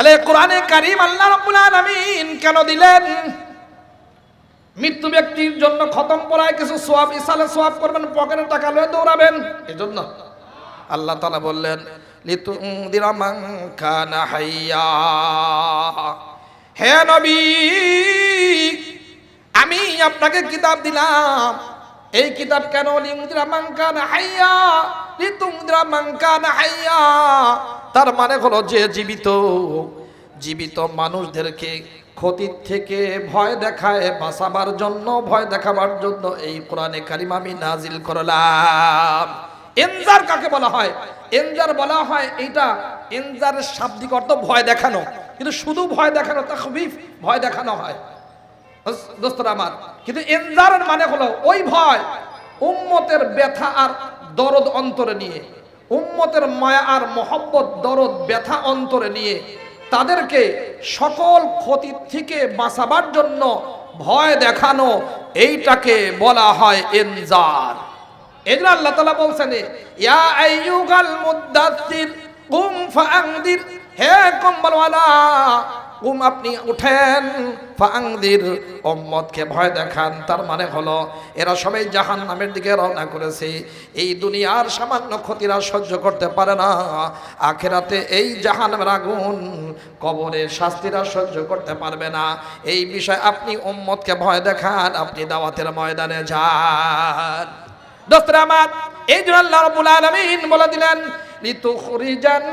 তাহলে কোরআনে কারীম আল্লাহ রাব্বুল আলামিন কেন দিলেন? মৃত্যু ব্যক্তির জন্য খতম পড়ায় কিছু সওয়াব, ইসালে সওয়াব করবেন, পকেটে টাকা লয়ে দৌড়াবেন, এজন্য আল্লাহ তাআলা বললেন লিতুনদিরা মান কানা হাইয়া। হে নবী, আমি আপনাকে কিতাব দিলাম। এই কিতাব কেন? লিতুনদিরা মান কানা হাইয়া, লিতুনদিরা মান কানা হাইয়া। তার মানে হলো যে জীবিত মানুষদেরকে ক্ষতির থেকে ভয় দেখায় বাঁচাবার জন্য, ভয় দেখাবার জন্য এই কোরআনে কারিম আমি নাজিল করলাম। ইনজার কাকে বলা হয়? ইনজার বলা হয়, এইটা ইনজারের শাব্দিক অর্থ ভয় দেখানো, কিন্তু শুধু ভয় দেখানো, তাখফিফ, ভয় দেখানো হয় দোস্তরা আমার। কিন্তু ইনজারের মানে হলো ওই ভয় উম্মতের ব্যথা আর দরদ অন্তরে নিয়ে, উম্মতের মায়া আর মহব্বত, দরদ, ব্যথা অন্তরে নিয়ে তাদেরকে সকল ক্ষতি থেকে বাঁচাবার জন্য ভয় দেখানো, এইটাকে বলা হয় ইনজার। এজন্য আল্লাহ তাআলা বলছেন, ইয়া আইয়ুহাল মুদ্দাসসির কুম ফাআনদির, হে কম্বলওয়ালা কুম, আপনি উঠেন, ফাআনদির, উম্মতকে ভয় দেখান। তার মানে হলো এরা সবাই জাহান্নামের দিকে রওনা করেছে। এই দুনিয়ার সামান্য ক্ষতিরা সহ্য করতে পারে না, আখিরাতে এই জাহান্নামের আগুন, কবরের শাস্তিরা সহ্য করতে পারবে না। এই বিষয়ে আপনি উম্মতকে ভয় দেখান, আপনি দাওয়াতের ময়দানে যান। দোস্তরা আমার, এই জন্য আল্লাহ রাব্বুল আলামিন বলে দিলেন লিতুখরিজান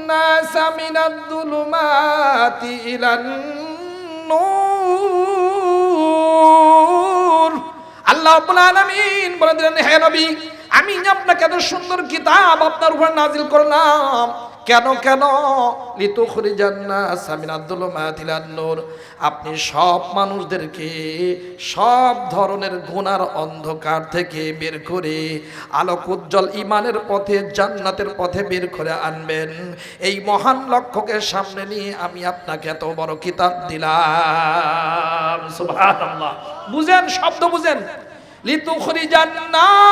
নাসা মিনাদ যুলুমাতি ইলান নূর। আল্লাহ রাব্বুল আলামিন বলে দিলেন, হে নবী, আমি আপনাকে এত সুন্দর কিতাব আপনার উপর নাজিল করলাম। কেন? লিতুখরিজান নাসা মিনাদ যুলুমাতি ইলান নূর, আপনি সব মানুষদেরকে সব ধরনের গুনার অন্ধকার থেকে বের করে আলোক উজ্জ্বল ইমানের পথে, জান্নাতের পথে বের করে আনবেন। এই মহান লক্ষ্যকে সামনে নিয়ে আমি আপনাকে এত বড় কিতাব দিলাম। সুবহানাল্লাহ। বুঝেন, শব্দ বুঝেন। লিতুখরিজান নাস,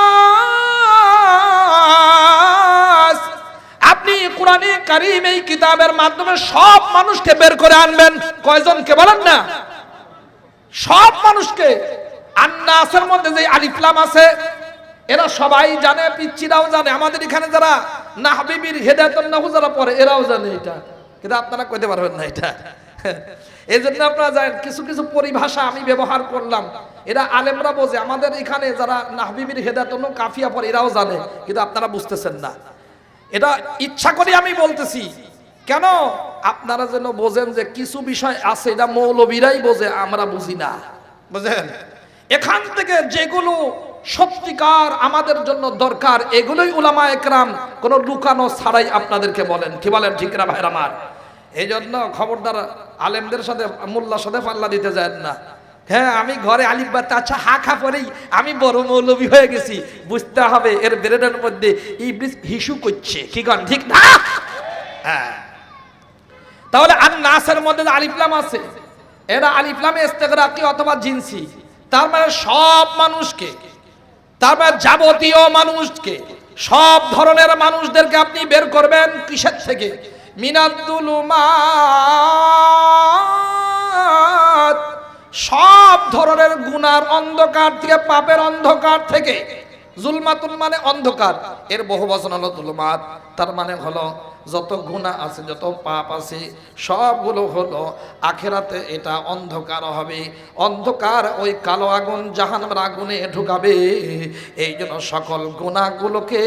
আপনি কোরআনে কারীম এই কিতাবের মাধ্যমে সব মানুষকে বের করে আনবেন। কয়জনকে বলেন না? সব মানুষকে। আন্নাসের মধ্যে যে আলিফ লাম আছে, এরা সবাই জানে, পিচ্চিরাও জানে, আমাদের এখানে যারা নাহবিবির হেদায়েতুন নাহু যারা পড়ে এরাও জানে এটা, কিন্তু আপনারা কইতে পারবেন না এটা। এই জন্য আপনারা জানেন কিছু কিছু পরিভাষা আমি ব্যবহার করলাম, এরা আলেমরা বোঝে। আমাদের এখানে যারা নাহবিবির হেদায়েতুন কাফিয়া পড়ে এরাও জানে, কিন্তু আপনারা বুঝতেছেন না। এটা ইচ্ছা করে আমি বলতেছি, কেন? আপনারা যেন বোঝেন যে কিছু বিষয় আছে এটা মৌলবীরাই বোঝে, আমরা বুঝি না। বুঝেন? এখান থেকে যেগুলো সত্যিকার আমাদের জন্য দরকার, এগুলোই উলামা একরাম কোনো লুকানো ছাড়াই আপনাদেরকে বলেন। কি বলেন? ঠিক না ভাইরা আমার? এই জন্য খবরদার আলেমদের সাথে, মোল্লার সাথে পাল্লা দিতে যায় না। হ্যাঁ, আমি ঘরে আলিফ বা তাছা হা খা পরেই আমি বড় মৌলবী হয়ে গেছি, বুঝতে হবে এর ব্রেনের মধ্যে ইবলিস হিসু করছে। কি গান ঠিক না? হ্যাঁ। তাহলে আর নাসের মধ্যে আলিফ লাম আছে, এরা আলিফ লামে ইস্তিগরাকি অথবা জিনসি, তার মানে সব মানুষকে, তার মানে যাবতীয় মানুষকে, সব ধরনের মানুষদেরকে আপনি বের করবেন। কিসের থেকে? মিনাদ যুলুমাত, সব ধরনের গুনার অন্ধকার থেকে, পাপের অন্ধকার থেকে। জুলমাতুল মানে অন্ধকার, এর বহু বচন হলো জুলমাত। তার মানে হলো যত গুনাহ আছে, যত পাপ আছে, সবগুলো হলো আখিরাতে এটা অন্ধকার হবে। অন্ধকার ওই কালো আগুন, জাহান্নামের আগুনে ঢুকাবে। এই জন্য সকল গুনাহগুলোকে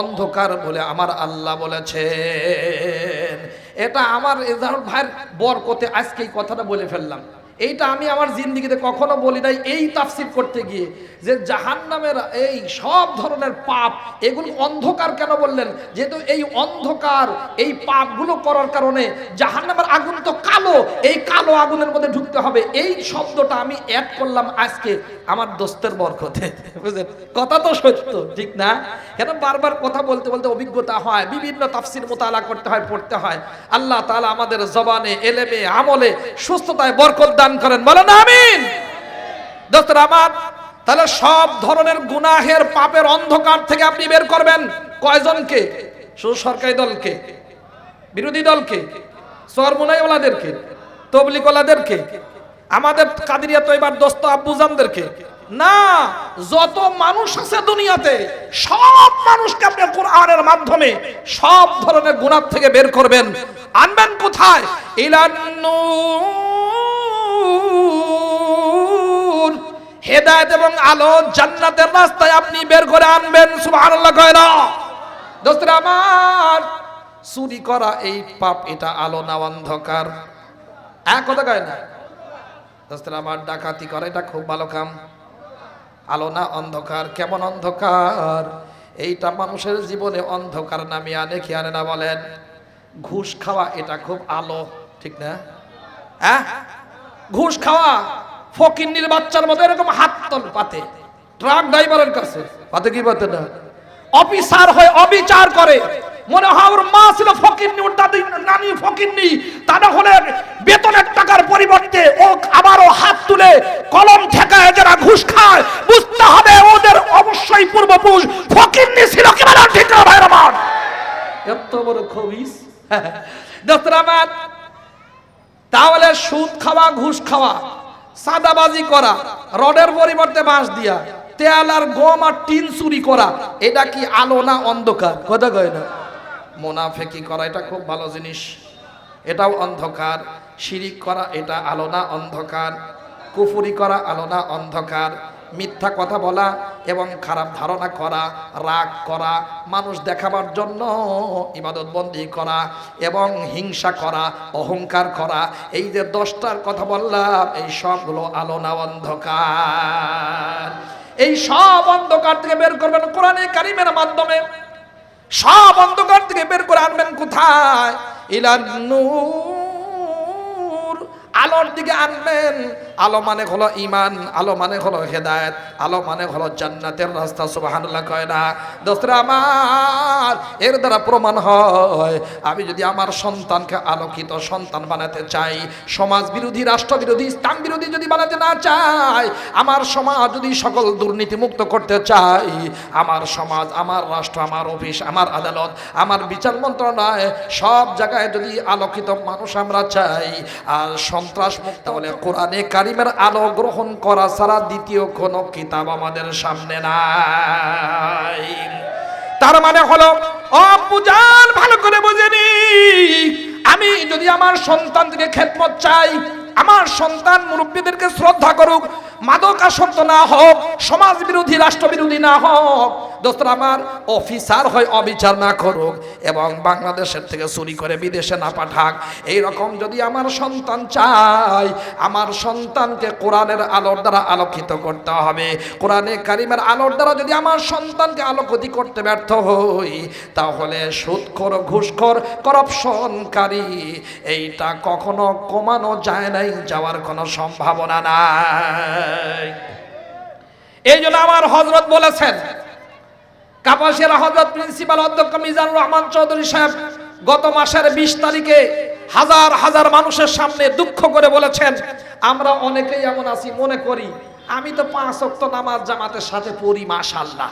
অন্ধকার বলে আমার আল্লাহ বলেছেন। এটা আমার এজাহার ভাইয়ের বরকতে আজকে এই কথাটা বলে ফেললাম। এইটা আমি আমার জিন্দেগিতে কখনো বলি নাই। এই তাফসীর করতে গিয়ে যে জাহান্নামের এই সব ধরনের পাপ, এগুলো অন্ধকার কেন বললেন? যেহেতু এই অন্ধকার, এই পাপগুলো করার কারণে জাহান্নামের আগুন তো কালো, এই কালো আগুনের মধ্যে ঢুকতে হবে। এই শব্দটা আমি অ্যাড করলাম আজকে আমার দোস্তের বরকতে। বুঝলেন? কথা তো সত্য, ঠিক না? কেন বারবার কথা বলতে বলতে অভিজ্ঞতা হয়, বিভিন্ন তাফসীর মুতালা করতে হয়, পড়তে হয়। আল্লাহ তাআলা আমাদের জবানে, এলেমে, আমলে সুস্থতায় বরকত দান করেন। বলেন আমিন। দোস্তরা আমার, তাহলে সব ধরনের গুনাহের, পাপের অন্ধকার থেকে আপনি বের করবেন। কয়জনকে? শুধু সরকারি দলকে? বিরোধী দলকে? চরমুনাইওয়ালাদেরকে, তবলিগওয়ালাদেরকে, আমাদের কাদিরিয়া তৈবার দোস্ত আব্বুজানদেরকে না, যত মানুষ আছে দুনিয়াতে সব মানুষকে আপনি কোরআনের মাধ্যমে সব ধরনের গুনাহ থেকে বের করবেন। আনবেন কোথায়? ইলান নূর, হেদায়েত এবং আলো জান্নাতের রাস্তায় আপনি বের করে আনবেন। সুবহানাল্লাহ কয় না? দোস্তরা আমার, চুরি করা এই পাপ, এটা আলো না অন্ধকার? এক কথা কয় না? দোস্তরা আমার, ডাকাতি করা এটা খুব ভালো কাম, আলো না অন্ধকার? কেমন অন্ধকার? এইটা মানুষের জীবনে অন্ধকার নামিয়ে আনে কি আনে না বলেন? ঘুষ খাওয়া এটা খুব আলো, ঠিক না? হ্যাঁ, ঘুষ খাওয়া ফকিন্নির বাচ্চার মতো এরকম হাত তল পাতে, ট্রাক ড্রাইভারের কাছে পাতে কি পাতে না, অফিসার হয়ে অবিচার করে, মনে হয় ওর মা ছিল ফকিন্নি, ওর দাদি নানি ফকিন্নি, তা না হলে বেতনের টাকার পরিবর্তে ও আবারও হাত তুলে কলম ঠেকায় যারা ঘুষ খায়, বুঝতে হবে ওদের অবশ্যই পূর্বপুরুষ ফকিন্নি ছিল। কি বলেন ঠিক না ভাইরা আমার? এত বড় খবিস দোস্তরা আমার। তাহলে সুদ খাওয়া, ঘুষ খাওয়া, সাদাবাজি করা, রডের পরিবর্তে বাঁশ দিয়া, তেল আর গম আর টিন চুরি করা, এটা কি আলো না অন্ধকার? কথা কয় না? মুনাফিকি করা এটা খুব ভালো জিনিস, এটাও অন্ধকার। শিরিক করা এটা আলো না অন্ধকার? কুফরি করা আলো না অন্ধকার? মিথ্যা কথা বলা এবং খারাপ ধারণা করা, রাগ করা, মানুষ দেখাবার জন্য ইবাদত বন্দি করা এবং হিংসা করা, অহংকার করা, এই যে 10টার কথা বললাম, এই সবগুলো আলো না অন্ধকার? এই সব অন্ধকার থেকে বের করবেন কোরআনে কারিমের মাধ্যমে। সব অন্ধকার থেকে বের করে আনবেন কোথায়? ইলান নূর, আলোর দিকে আনবেন। আলো মানে হলো ঈমান, আলো মানে হলো হেদায়েত, আলো মানে হলো জান্নাতের রাস্তা। সুবহানাল্লাহ কয় না? দোস্তরা আমার, এর দ্বারা প্রমাণ হয় আমি যদি আমার সন্তানকে আলোকিত সন্তান বানাতে চাই, সমাজ বিরোধী, রাষ্ট্র বিরোধী, ইসলাম বিরোধী যদি বানাতে না চাই, আমার সমাজ যদি সকল দুর্নীতি মুক্ত করতে চাই, আমার সমাজ, আমার রাষ্ট্র, আমার অফিস, আমার আদালত, আমার বিচার মন্ত্রণালয়, সব জায়গায় যদি আলোকিত মানুষ আমরা চাই আর সন্ত্রাস মুক্ত, হলে কোরআনে কারিমের আলো গ্রহণ করা ছাড়া দ্বিতীয় কোনো কিতাব আমাদের সামনে নাই। তার মানে হলো, ও আব্বুজান ভালো করে বুঝেনি, আমি যদি আমার সন্তান থেকে খেদমত চাই, আমার সন্তান মুরব্বীদেরকে শ্রদ্ধা করুক, মাদকাসক্ত না হোক, সমাজ বিরোধী, রাষ্ট্র বিরোধী না হোক, দোস্তরা আমার, অফিসার হয় অবিচার না করুক এবং বাংলাদেশের থেকে চুরি করে বিদেশে না পাঠাক, এইরকম যদি আমার সন্তান চাই, আমার সন্তানকে কোরআনের আলোর দ্বারা আলোকিত করতে হবে। কোরআনে কারিমের আলোর দ্বারা যদি আমার সন্তানকে আলোকিত করতে ব্যর্থ হই, তাহলে সুদখোর, ঘুষখোর, করাপশনকারী এইটা কখনো কমানো যায় নাই, যাওয়ার কোনো সম্ভাবনা নাই। এই জন্য আমার হযরত বলেছেন, কাপাসিয়ার হযরত প্রিন্সিপাল অধ্যক্ষ মিজানুর রহমান চৌধুরী সাহেব গত মাসের 20 তারিখে হাজার হাজার মানুষের সামনে দুঃখ করে বলেছেন, আমরা অনেকেই এমন আছি মনে করি আমি তো 5 ওয়াক্ত নামাজ জামাতের সাথে পড়ি, মাশাআল্লাহ,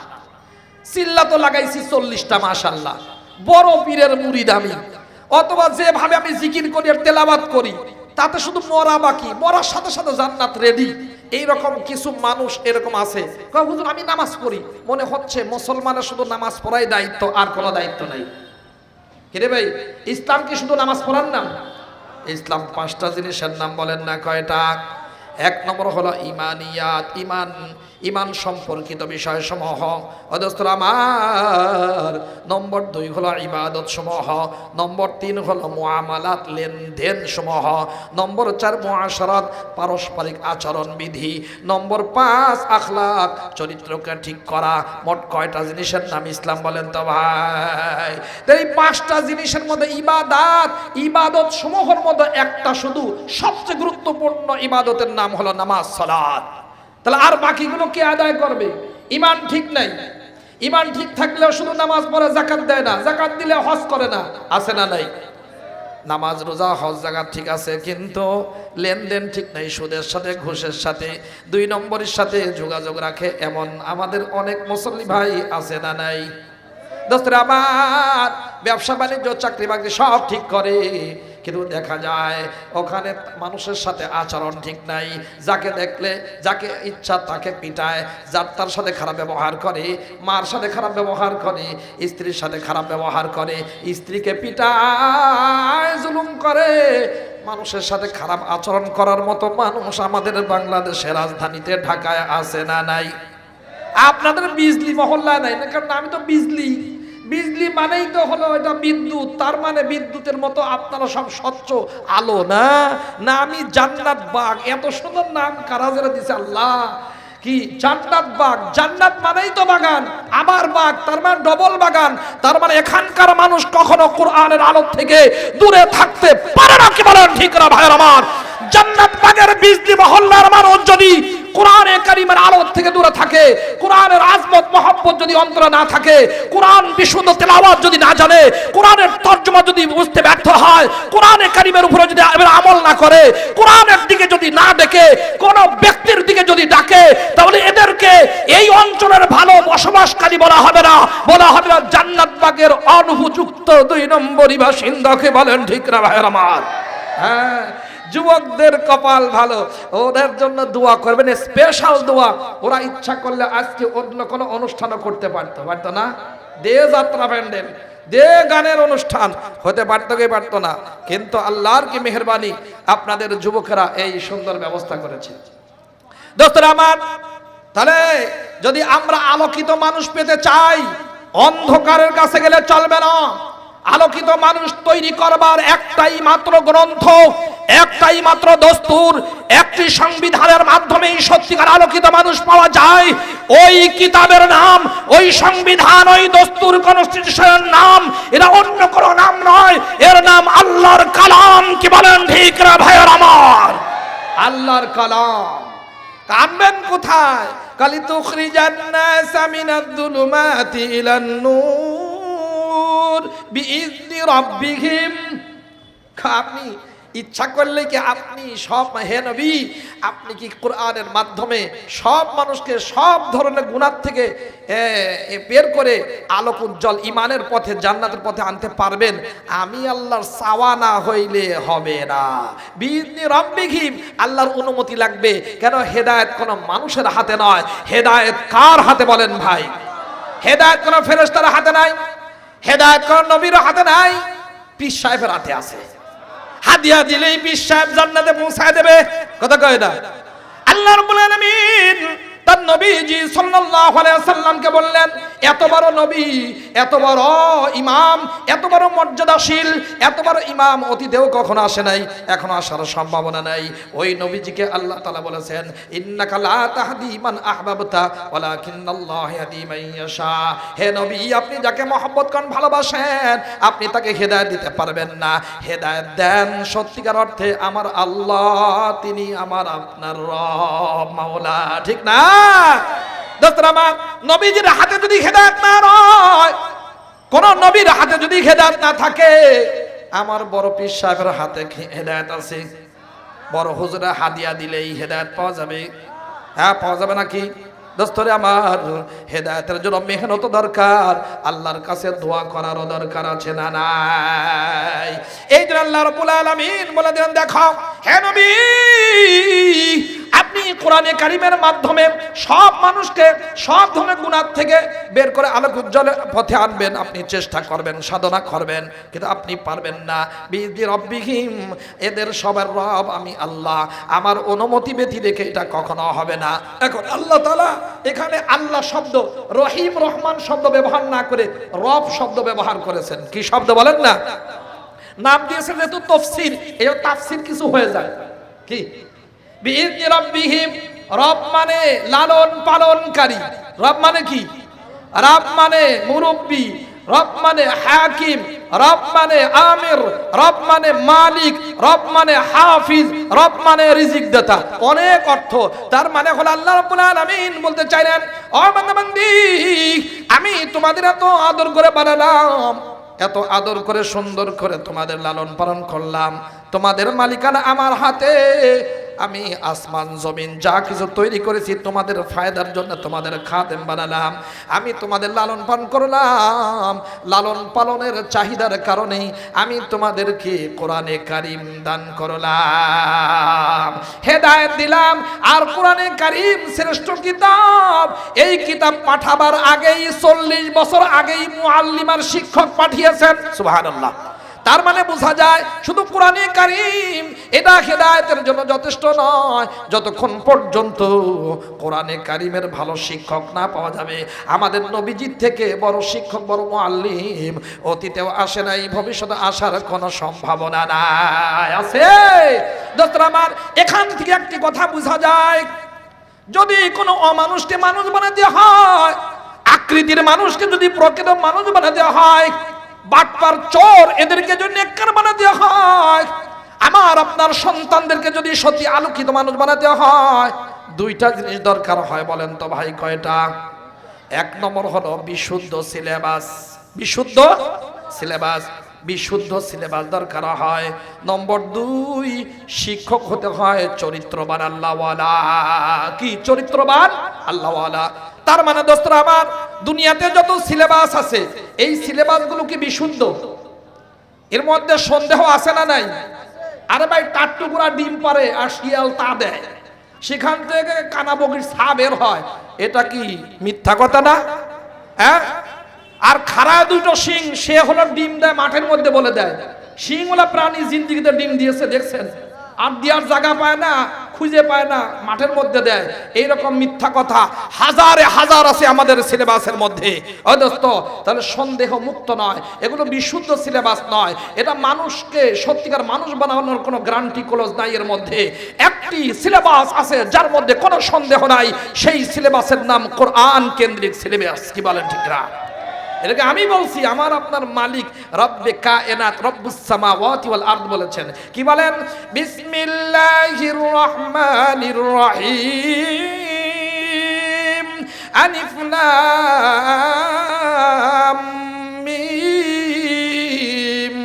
চিল্লা তো লাগাইছি 40টা, মাশাআল্লাহ, বড় পীরের মুরিদ আমি, অথবা যেভাবে আমি জিকির করি আর তেলাওয়াত করি তাতে শুধু মরা বাকি, মরার সাথে সাথে জান্নাত রেডি। এইরকম কিছু মানুষ এরকম আছে, হুজুর আমি নামাজ পড়ি, মনে হচ্ছে মুসলমানের শুধু নামাজ পড়াই দায়িত্ব, আর কোনো দায়িত্ব নাই। কিরে ভাই, ইসলাম কি শুধু নামাজ পড়ার নাম? ইসলাম 5টা জিনিসের নাম, বলেন না কয়টা? 1 নম্বর হলো ইমানিয়াত, ইমান, ইমান সম্পর্কিত বিষয়সমূহ অদস্তর আমার। নম্বর 2 হলো ইবাদত সমূহ। নম্বর 3 হলো মুআমালাত, লেনদেন সমূহ। নম্বর 4 মুআশারাত, পারস্পরিক আচরণ বিধি। নম্বর 5 আখলাক, চরিত্রকে ঠিক করা। মোট কয়টা জিনিসের নাম ইসলাম বলেন তো ভাই? এই 5টা জিনিসের মধ্যে ইবাদত, ইবাদত সমূহের মধ্যে একটা শুধু সবচেয়ে গুরুত্বপূর্ণ ইবাদতের নাম হলো নামাজ, সালাত। তাহলে আর বাকিগুলো কে আদায় করবে? ইমান ঠিক নাই, ইমান ঠিক থাকলেও শুধু নামাজ পড়ে, যাকাত দেয় না, যাকাত দিলে হজ করে না, আছে না নাই? নামাজ, রোজা, হজ, যাকাত ঠিক আছে, কিন্তু লেনদেন ঠিক নাই, সুদের সাথে, ঘুষের সাথে, 2 নম্বরের সাথে যোগাযোগ রাখে, এমন আমাদের অনেক মুসল্লি ভাই আছে না নাই? দোস্তরা আমার, ব্যবসা বাণিজ্য, চাকরি বাকরি সব ঠিক করে, কিন্তু দেখা যায় ওখানে মানুষের সাথে আচরণ ঠিক নাই, যাকে দেখলে যাকে ইচ্ছা তাকে পিটায়, যার তার সাথে খারাপ ব্যবহার করে, মার সাথে খারাপ ব্যবহার করে, স্ত্রীর সাথে খারাপ ব্যবহার করে, স্ত্রীকে পিটায়, জুলুম করে। মানুষের সাথে খারাপ আচরণ করার মতো মানুষ আমাদের বাংলাদেশের রাজধানীতে ঢাকায় আছে না নাই? আপনাদের বিজলি মহল্লায় নাই না? কারণ আমি তো বিজলি মানেই তো হলো এটা বিদ্যুৎ, তার মানে বিদ্যুতের মতো আপনারা সব স্বচ্ছ আলো না? না আমি জান্নাত বাগ, এত সুন্দর নাম কারা যারা দিছে আল্লাহ, কি জান্নাত বাগ, জান্নাত মানেই তো বাগান, আবার বাগ তার মানে ডবল বাগান, তার মানে এখানকার মানুষ কখনো কোরআনের আলো থেকে দূরে থাকতে পারে না। কি বলেন ঠিক না ভাইয়ের আমার? জান্নাত বাগের বিজলি মহল্লার মানুষ যদি কোরআনে কারিমের আলো থেকে দূরে থাকে, কোরআনের আজমত মহব্বত যদি অন্তরে না থাকে, কোরআন বিশুদ্ধ তেলাওয়াত যদি না জানে, কোরআনের তর্জমা যদি বুঝতে ব্যর্থ হয়, কোরআনে কারিমের উপরে যদি আমল না করে, কোরআনের দিকে যদি না ডেকে, কোন ব্যক্তির দিকে যদি ডাকে, তাহলে এদেরকে এই অঞ্চলের ভালো বসবাসকারী বলা হবে না, বলা হবে না জান্নাত বাগের অনুপযুক্ত 2 নম্বরই বাসিন্দাকে। বলেন ঠিক না ভাইয়ের আমার? হ্যাঁ, যুবকদের কপাল ভালো, ওদের জন্য দোয়া করবেন, স্পেশাল দোয়া। ওরা ইচ্ছা করলে আজকে অন্য কোনো অনুষ্ঠানও করতে পারতো না, দে যাত্রা প্যান্ডেল, দে গানের অনুষ্ঠান হতে পারতো কি পারতো না, কিন্তু আল্লাহর কি মেহেরবানি, আপনাদের যুবকেরা এই সুন্দর ব্যবস্থা করেছে। দোস্তরা আমার, তাহলে যদি আমরা আলোকিত মানুষ পেতে চাই, অন্ধকারের কাছে গেলে চলবে না। আলোকিত মানুষ তৈরি করবার একটাই মাত্র গ্রন্থ, একটাই মাত্র দস্তুর, একটি সংবিধানের মাধ্যমেই সত্যিকার আলোকিত মানুষ পাওয়া যায়। ওই কিতাবের নাম, ওই সংবিধান, ওই দস্তুর, কনস্টিটিউশনের নাম, এটা অন্য কোনো নাম নয়, এর নাম আল্লাহর কালাম। কি বলেন ঠিক না ভাইয়ের আমার? আল্লাহর কালাম। কামবেন কোথায়? কালি তুখরিজান নাসা মিনাদ যুলুমাতি ইলান নূর বিইذনি রাব্বিহিম। আপনি ইচ্ছা করলে কি আপনি সব, হে নবী, আপনি কি কোরআনের মাধ্যমে সব মানুষকে সব ধরনের গুনাহ থেকে বের করে আলোক উজ্জ্বল ইমানের পথে, জান্নাতের পথে আনতে পারবেন? আমি আল্লাহর চাওয়া না হইলে হবে না। বিইذনি রাব্বিহিম, আল্লাহর অনুমতি লাগবে। কেন? হেদায়েত কোনো মানুষের হাতে নয়, হেদায়েত কার হাতে বলেন ভাই? হেদায়েত কোনো ফেরেশতার হাতে নাই, হেদায়েত কোনো নবীর হাতে নাই, পীর সাহেবের হাতে আছে। হাদিয়া দিলেই পীর সাহেব জান্নাতে পৌঁছায় দেবে, কথা কয় না? আল্লাহ রাব্বুল আলামিন তার নবীজি সাল্লাল্লাহু আলাইহি ওয়াসাল্লামকে বললেন, এত বড় নবী, এত বড় ইমাম, এত বড় মর্যাদাশীল, এত বড় ইমাম অতীতেও কখনো আসে নাই, এখনো আসার সম্ভাবনা নাই। ওই নবীজিকে আল্লাহ তাআলা বলেছেন, ইন্নাকা লা তাহদি মান আহবাবতা ওয়ালাকিন্নাল্লাহু ইয়াহদি মান ইয়াশা। হে নবী, আপনি যাকে মহব্বত করেন, ভালোবাসেন, আপনি তাকে হেদায়েত দিতে পারবেন না। হেদায়েত দেন সত্যিকার অর্থে আমার আল্লাহ, তিনি আমার আপনার রব মাওলা, ঠিক না? দোস্তরা আমার, নবীজির হাতে যদি হেদায়েত না রয়, কোন নবীর হাতে যদি হেদায়েত না থাকে, আমার বড় পীর সাহেবের হাতে হেদায়েত আছে। বড় হুজুরা হাদিয়া দিলেই হেদায়েত পাওয়া যাবে। হ্যাঁ, পাওয়া যাবে নাকি? দোস্তরে আমার, হেদায়েতের জন্য মেহনত দরকার, আল্লাহর কাছে দোয়া করারও দরকার আছে না নাই? এই জন্য আল্লাহ রাব্বুল আলামিন বলে দেন, দেখো হে নবী, আপনি কোরআনে কারিমের মাধ্যমে সব মানুষকে সব ধরনের গুনাহ থেকে বের করে আলোক উজ্জ্বলের পথে আনবেন। আপনি চেষ্টা করবেন, সাধনা করবেন, কিন্তু আপনি পারবেন না। বিইذনি রাব্বিহিম, এদের সবার রব আমি আল্লাহ, আমার অনুমতি ব্যতি রেখে এটা কখনো হবে না। এখন আল্লাহ তাআলা এখানে আল্লাহ শব্দ, রহিম রহমান শব্দ ব্যবহার না করে রব শব্দ ব্যবহার করেছেন। কি শব্দ বলেন না? নাম দিয়েছেন যেহেতু তাফসীর, এই তাফসীর কিছু হয়ে যায়। কি বিইذনি রাব্বিহিম, রব মানে লালন পালনকারী। রব মানে কি? রব মানে মুরব্বী, রব মানে হাকিম, রব মানে আমির, রব মানে মালিক, রব মানে হাফিজ, রব মানে রিজিক দাতা। অনেক অর্থ। তার মানে হলো আল্লাহ রাব্বুল আলামিন বলতে চাইলেন, ও বান্দাবান্দি, আমি তোমাদের এত আদর করে বানালাম, এত আদর করে সুন্দর করে তোমাদের লালন পালন করলাম, তোমাদের মালিকানা আমার হাতে। আমি আসমান জমিন যা কিছু তৈরি করেছি তোমাদের ফায়দার জন্য, তোমাদের খাদেম বানালাম। আমি তোমাদের লালন পালন করলাম, লালন পালনের চাহিদার কারণে আমি তোমাদেরকে কোরআনে কারিম দান করলাম, হেদায়েত দিলাম। আর কোরআনে কারিম শ্রেষ্ঠ কিতাব। এই কিতাব পাঠাবার আগেই 40 বছর আগেই মুআল্লিমার শিক্ষক পাঠিয়েছেন। সুবহানাল্লাহ। তার মানে বোঝা যায় শুধু কোরআনে কারিম এটা হেদায়েতের জন্য যথেষ্ট নয়, যতক্ষণ পর্যন্ত কোরআনে কারিমের ভালো শিক্ষক না পাওয়া যাবে। আমাদের নবীজির থেকে বড় শিক্ষক, বড় মুআল্লিম অতীতেও আসে নাই, ভবিষ্যতে আসার কোনো সম্ভাবনা নাই। আছে দোস্তরা আমার, এখান থেকে একটি কথা বোঝা যায়, যদি কোনো অমানুষকে মানুষ বানাতে হয়, আকৃতির মানুষকে যদি প্রকৃত মানুষ বানাতে হয়, বাটপার চোর এদেরকে যদি নেককার বানাতে হয়, আমার আপনার সন্তানদেরকে যদি সত্যি আলোকিত মানুষ বানাতে হয়, দুইটা জিনিস দরকার হয়। বলেন তো ভাই কয়টা? এক নম্বর হলো বিশুদ্ধ সিলেবাস। বিশুদ্ধ সিলেবাস, বিশুদ্ধ সিলেবাস দরকার হয়। নম্বর 2, শিক্ষক হতে হয় চরিত্রবান আল্লাহওয়ালা। কি চরিত্রবান? আল্লাহওয়ালা। তার মানে দোস্তরা আমার, দুনিয়াতে যত সিলেবাস আছে এই সিলেবাসগুলো কি বিশুদ্ধ? এর মধ্যে সন্দেহ আছে না নাই? আরে ভাই, টাট্টুকুরা ডিম পারে আর শিয়াল তা দেয়, সেখান থেকে কানাবগির ছা বের হয়, এটা কি মিথ্যা কথা না? হ্যাঁ। আর খাড়া দুটো শিং, সে হলো ডিম দেয় মাঠের মধ্যে বলে দেয়। শিংওয়ালা প্রাণী জিন্দিগিতে ডিম দিয়েছে দেখছেন, আর দেওয়ার জায়গা পায় না, খুঁজে পায় না, মাঠের মধ্যে দেয়। এইরকম মিথ্যা কথা হাজারে হাজার আছে আমাদের সিলেবাসের মধ্যে। ও দোস্ত, তাহলে সন্দেহ মুক্ত নয়, এগুলো বিশুদ্ধ সিলেবাস নয়। এটা মানুষকে সত্যিকার মানুষ বানানোর কোনো গ্যারান্টি ক্লোজ নাই। এর মধ্যে একটি সিলেবাস আছে যার মধ্যে কোনো সন্দেহ নাই, সেই সিলেবাসের নাম কোরআন কেন্দ্রিক সিলেবাস। কি বলেন ঠিক না? এটাকে আমি বলছি, আমার আপনার মালিক রব্বে কায়নাত রব্বুস সামাওয়াতি ওয়াল আরদ বলেছেন। কি বলেন? বিসমিল্লাহির রহমানির রহিম, আলিফ লাম মিম,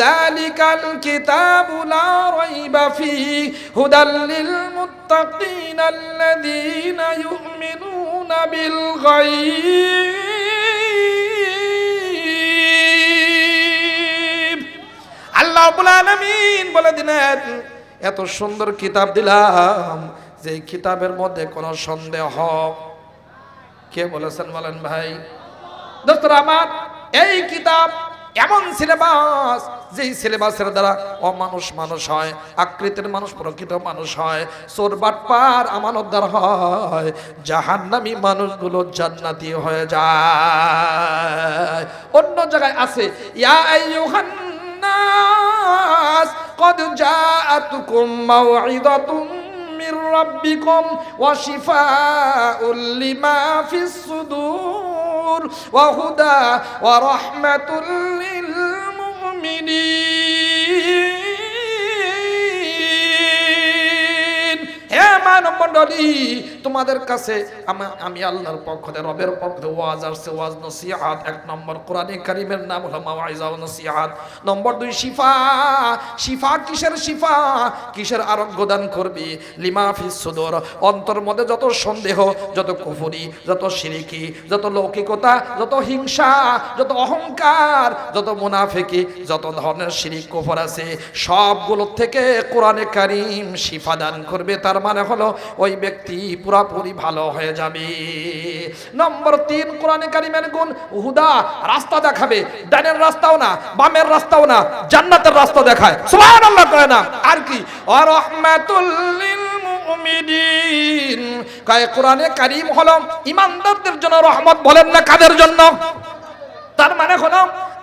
যালিকাল কিতাবু লা রাইবা ফীহি হুদাল লিল মুত্তাকিন আল্লাযীনা ইউমিনুনা বিল গায়ব। আল্লাহ রাব্বুল আলামিন বলে দিলেন, এত সুন্দর কিতাব দিলাম যে কিতাবের মধ্যে কোনো সন্দেহ। কে বলেছেন বলেন ভাই? দোস্তরা আমার, এই কিতাব এমন সিলেবাস, যেই সিলেবাসের দ্বারা অমানুষ মানুষ হয়, আকৃতির মানুষ প্রকৃত মানুষ হয়, চোর বাটপার আমানতদার হয়, জাহান্নামী মানুষগুলো জান্নাতি হয়ে যায়। অন্য জায়গায় আছে, ইয়া আইয়ুহান নাস قد جاءتكم موعظة من ربكم وشفاء لما في الصدور وهدى ورحمة للمؤمنين। হে মানব মণ্ডলী, তোমাদের কাছে আমি আল্লাহর পক্ষ থেকে, রবের পক্ষ থেকে ওয়াজ আসছে, ওয়াজ নসিহাত। 1 নম্বর কোরআনে কারীমের নাম হলো মাওয়াইজা ও নসিহাত। নম্বর 2 শিফা। শিফা কিসের শিফা? কিসের আরোগ্য দান করবে? লিমা ফিস সুদুর, অন্তর মধ্যে যত সন্দেহ, যত কুফরি, যত শিরকি, যত লৌকিকতা, যত হিংসা, যত অহংকার, যত মুনাফিকি, যত ধরনের শিরিক কুফর আছে, সবগুলো থেকে কোরআনে কারীম শিফা দান করবে। তার মানে হলো ওই ব্যক্তি পুরোপুরি ভালো হয়ে যাবে। নম্বর 3 কোরআনে কারীমের গুণ হুদা, রাস্তা দেখাবে। ডানের রাস্তাও না, বামের রাস্তাও না, জান্নাতের রাস্তা দেখায়। সুবহানাল্লাহ করে না। আর কি? ওয়া রাহমাতুল লিল মুমিনিন। কায় কোরআনে কারীম হলো ঈমানদারদের জন্য রহমত। বলেন না কাদের জন্য? তার মানে হলো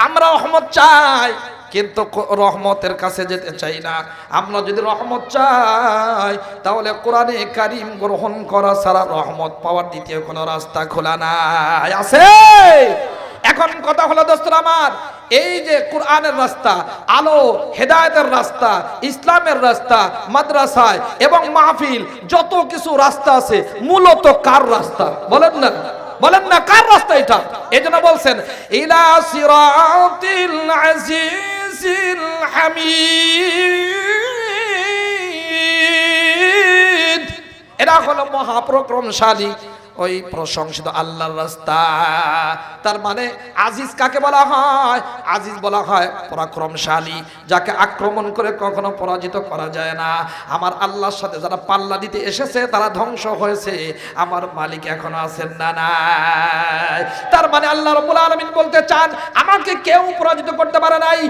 আমরা রহমত চাই, কিন্তু রহমতের কাছে যেতে চাই না। আমরা যদি রহমত চাই তাহলে কোরআনে কারীম গ্রহণ করা ছাড়া রহমত পাওয়ার দ্বিতীয় কোনো রাস্তা খোলা নাই। আছে? এখন কথা হলো দোস্তরা আমার, এই যে কোরআনের রাস্তা, আলো হেদায়েতের রাস্তা, ইসলামের রাস্তা, মাদ্রাসায় এবং মাহফিল, যত কিছু রাস্তা আছে মূলত কার রাস্তা? বলেন না, বলেন না কার রাস্তা এটা? এজন্য বলছেন ইলা সিরাতিল আজিজিল হামিদ। এরা হলো মহাপরাক্রমশালী, ওই প্রশংসিত আল্লাহর রাস্তা। তার মানে আজিজ কাকে বলা হয়? আজিজ বলা হয় পরাক্রমশালী, যাকে আক্রমণ করে কখনো পরাজিত করা যায় না। আমার আল্লাহর সাথে যারা পাল্লা দিতে এসেছে তারা ধ্বংস হয়েছে, আমার মালিক এখনো আছেন না নাই। তার মানে আল্লাহ রাব্বুল আলামিন বলতে চান আমাকে কেউ পরাজিত করতে পারে নাই,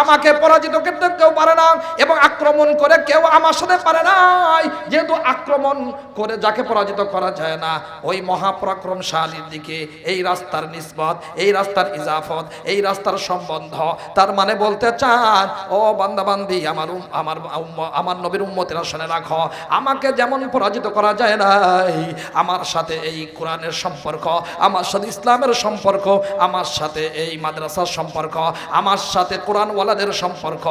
আমাকে পরাজিত করতে কেউ পারে না, এবং আক্রমণ করে কেউ আমার সাথে পারে নাই। যেহেতু আক্রমণ করে যাকে পরাজিত করা যায় না, ওই মহাপরাক্রমশালীর দিকে এই রাস্তার নিসবত, এই রাস্তার ইজাফত, এই রাস্তার সম্বন্ধ। তার মানে বলতে চান ও বান্দাবান্দি, আমার নবীর উম্মতেরা শুনে রাখো, আমাকে যেমন পরাজিত করা যায় নাই, আমার সাথে এই কোরআনের সম্পর্ক, আমার সাথে ইসলামের সম্পর্ক, আমার সাথে এই মাদ্রাসার সম্পর্ক, আমার সাথে কোরআনওয়ালাদের সম্পর্ক,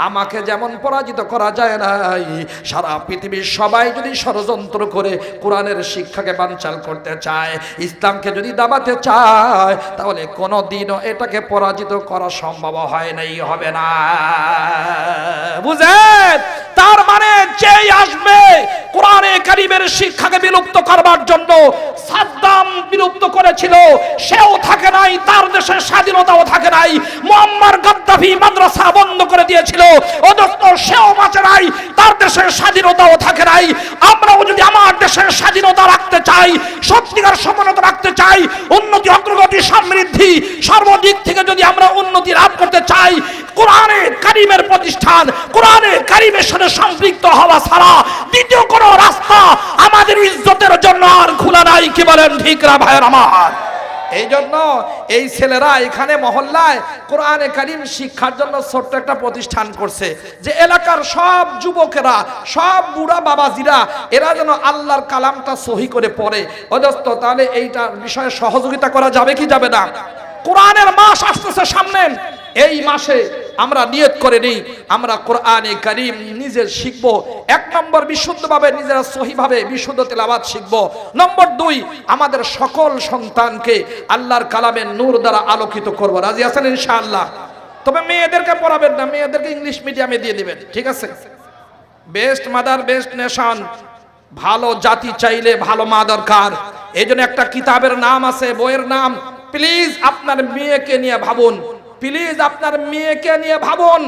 আমাকে যেমন পরাজিত করা যায় নাই, সারা পৃথিবীর সবাই যদি ষড়যন্ত্র করে কোরআনের শিক্ষাকে বানচাল করতে চায়, ইসলামকে যদি দাবাতে চায়, তাহলে কোনোদিনও এটাকে পরাজিত করা সম্ভব হয় নাই, হবে না। বুঝেন? তার মানে যেই আসবে কোরআনে কারীমের শিক্ষাকে বিলুপ্ত করবার জন্য, সাদ্দাম বিলুপ্ত করেছিল, সেও থাকে নাই, তার দেশের স্বাধীনতাও থাকে নাই। মুআম্মার গাদ্দাফি মাদ্রাসা বন্ধ করে দিয়েছিল, অথচ সেও বাঁচে নাই, তার দেশের স্বাধীনতাও থাকে নাই। আমরাও যদি আমার দেশের স্বাধীনতা রাখতে চাই, সত্যিকার সমানতা রাখতে চাই, উন্নতি, অগ্রগতি, সমৃদ্ধি, সর্বদিক থেকে যদি আমরা উন্নতি লাভ করতে চাই, কোরআনে কারীমের প্রতিষ্ঠান, কোরআনে কারীমের সাথে সম্পৃক্ত হওয়া ছাড়া দ্বিতীয় কোনো রাস্তা আমাদের ইজ্জতের জন্য আর খোলা নাই। কি বলেন ঠিক না ভাইয়ের আমার? এই জন্য এই ছেলেরা এখানে মহল্লায় কোরআনে কারীম শিক্ষার জন্য ছোট্ট একটা প্রতিষ্ঠান করছে, যে এলাকার সব যুবকেরা, সব বুড়া বাবাজিরা, এরা যেন আল্লাহর কালামটা সহি করে পড়ে। অদস্ত তাহলে এইটার বিষয়ে সহযোগিতা করা যাবে কি যাবে না? কোরআনের মাস আসতেছে সামনে, এই মাসে আমরা নিয়ত করে নিই আমরা কোরআনে কারীম নিজে শিখব। 1 নম্বর বিশুদ্ধভাবে, নিজেরা সহিভাবে বিশুদ্ধ তেলাওয়াত শিখব। নম্বর 2, আমাদের সকল সন্তানকে আল্লাহর কালামের নূর দ্বারা আলোকিত করব। রাজি আছেন ইনশাআল্লাহ? তবে মেয়েদেরকে পড়াবেন না, মেয়েদেরকে ইংলিশ মিডিয়ামে দিয়ে দিবেন, ঠিক আছে? বেস্ট মাদার বেস্ট নেশন, ভালো জাতি চাইলে ভালো মা দরকার। এই জন্য একটা কিতাবের নাম আছে, বইয়ের নাম, প্লিজ আপনার মেয়েকে নিয়ে ভাবুন, প্লিজ আপনার মেয়েকে নিয়ে ভাবুন।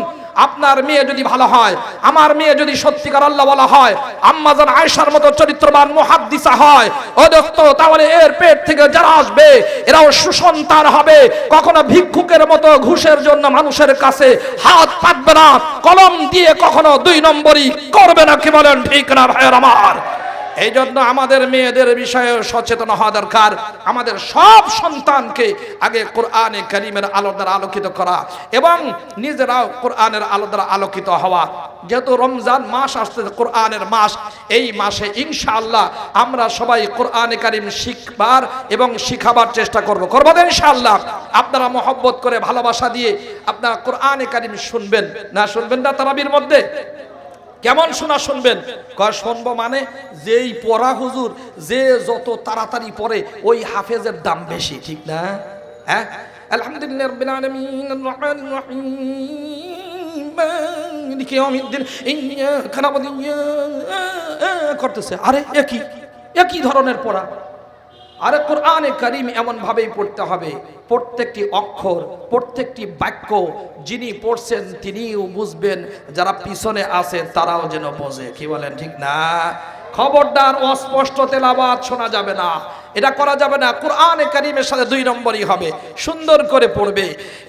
আপনার মেয়ে যদি ভালো হয়, আমার মেয়ে যদি সত্যিকার আল্লাহ বলা হয়, আম্মা জান আয়েশার মতো চরিত্রবান মুহাদ্দিসা হয়, ও দোস্ত, তাহলে এর পেট থেকে যারা আসবে এরাও সুসন্তান হবে। কখনো ভিক্ষুকের মতো ঘুষের জন্য মানুষের কাছে হাত পাতবে না, কলম দিয়ে কখনো 2 নম্বরই করবে না। কি বলেন ঠিক না ভাইয়ের আমার? এই জন্য আমাদের মেয়েদের বিষয়ে সচেতন হওয়া দরকার। আমাদের সব সন্তানকে আগে কোরআনে কারীমের আলো দ্বারা আলোকিত করা, এবং নিজেরাও কোরআনের আলো দ্বারা আলোকিত হওয়া। যেহেতু রমজান মাস আসছে, কোরআনের মাস, এই মাসে ইনশাআল্লাহ আমরা সবাই কোরআনে কারীম শিখবার এবং শিখাবার চেষ্টা করব তো ইনশাআল্লাহ। আপনারা মহব্বত করে, ভালোবাসা দিয়ে আপনারা কোরআনে কারীম শুনবেন না? শুনবেন না তারাবির মধ্যে? কেমন শোনা শুনবেন? শুনবো মানে যেই পড়া হুজুর, যে যত তাড়াতাড়ি পড়ে ওই হাফেজের দাম বেশি, ঠিক না? হ্যাঁ, আলহামদুলিল্লাহ রাব্বিল আলামিন আর রহমানির রহিম মালিকি ইয়াউমিদ্দিন ইয়্যাকা না'বুদু ওয়া ইয়্যাকা করতেছে। আরে একই ধরনের পড়া। আরে কোরআনে কারীম এমন ভাবেই পড়তে হবে, প্রত্যেকটি অক্ষর, প্রত্যেকটি বাক্য যিনি পড়ছেন তিনিও বুঝবেন, যারা পিছনে আছে তারাও যেন বোঝে। কি বলেন ঠিক না? খবরদার অস্পষ্ট তেলাওয়াত শোনা যাবে না, এটা করা যাবে না। কোরআনে কারীমের সাথে 2 নম্বরই হবে, সুন্দর করে পড়বে।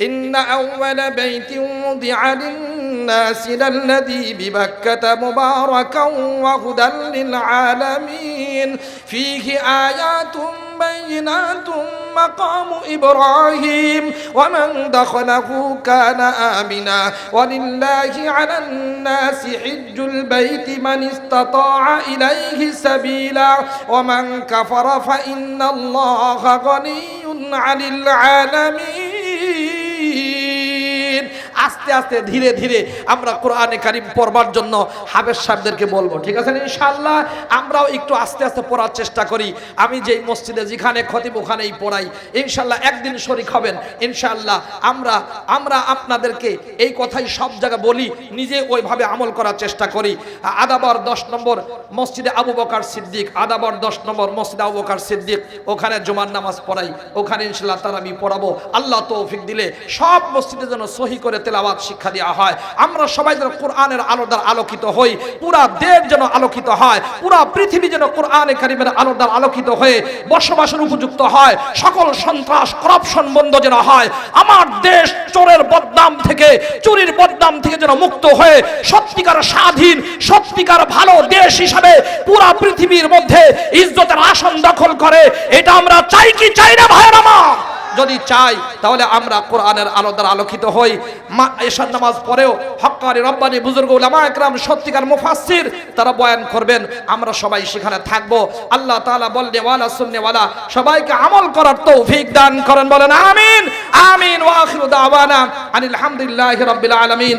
ইন্না আউওয়ালা বাইতিন উযিআ লিন-নাসি লাল্লাযী বিবাক্কাতা মুবারাকান ওয়া হুদাল লিল আলামিন ফীহি আয়াতুম বাইয়িনাতুম মাকামু ইব্রাহিম ওয়া মান দাখালাহু কানা আমিনা ওয়া লিল্লাহি আলান নাসি হিজ্জুল বাইতি মান ইসতাতাআ ইলাইহি সাবিলা ওয়া মান কাফারা ফা ইন্নাল্লাহা গানিয়্যুন আনিল আলামিন। আস্তে আস্তে ধীরে ধীরে আমরা কোরআনে কারিম পড়বার জন্য হাফেজ সাহেবদেরকে বলবো, ঠিক আছে ইনশাআল্লাহ। আমরাও একটু আস্তে আস্তে পড়ার চেষ্টা করি। আমি যেই মসজিদে যেখানে খতিব ওখানেই পড়াই, ইনশাআল্লাহ একদিন শরীক হবেন ইনশাআল্লাহ। আমরা আপনাদেরকে এই কথাই সব জায়গায় বলি, নিজে ওইভাবে আমল করার চেষ্টা করি। আদাবর 10 নম্বর মসজিদে আবু বকর সিদ্দিক, আদাবর 10 নম্বর মসজিদে আবু বকর সিদ্দিক, ওখানে জুমার নামাজ পড়াই, ওখানে ইনশাআল্লাহ তারাবি পড়াবো। আল্লাহ তৌফিক দিলে সব মসজিদে যেন সহি করে তেলাওয়াত শিক্ষা দেওয়া হয়। আমরা সবাই যেন কোরআনের আলো দ্বারা আলোকিত হই, পুরা দেশ যেন আলোকিত হয়, পুরা পৃথিবী যেন কোরআনে কারিমের আলো দ্বারা আলোকিত হয়ে বসবাসের উপযুক্ত হয়, সকল সন্ত্রাস করাপশন বন্ধ যেন হয়, আমার দেশ চোরের বদনাম থেকে, চুরির বদনাম থেকে যেন মুক্ত হয়ে সত্যিকার স্বাধীন, সত্যিকার ভালো দেশ হিসাবে পুরা পৃথিবীর মধ্যে ইজ্জতের আসন দখল করে। এটা আমরা চাই কি চাই না ভাইরা আমার? যদি চাই তাহলে আমরা কোরআনের আলো দ্বারা আলোকিত হই। এশার নামাজ পরেও হক্কানি রব্বানি বুজুর্গ উলামা একরাম সত্যিকার মুফাসসির তারা বয়ান করবেন, আমরা সবাই সেখানে থাকব। আল্লাহ তাআলা বলনে ওয়ালা সুন্নে ওয়ালা সবাইকে আমল করার তৌফিক দান করেন, বলেন আমিন আমিন। ওয়া আখিরু দাওয়ানা আনিল হামদুলিল্লাহি রাব্বিল আলামিন।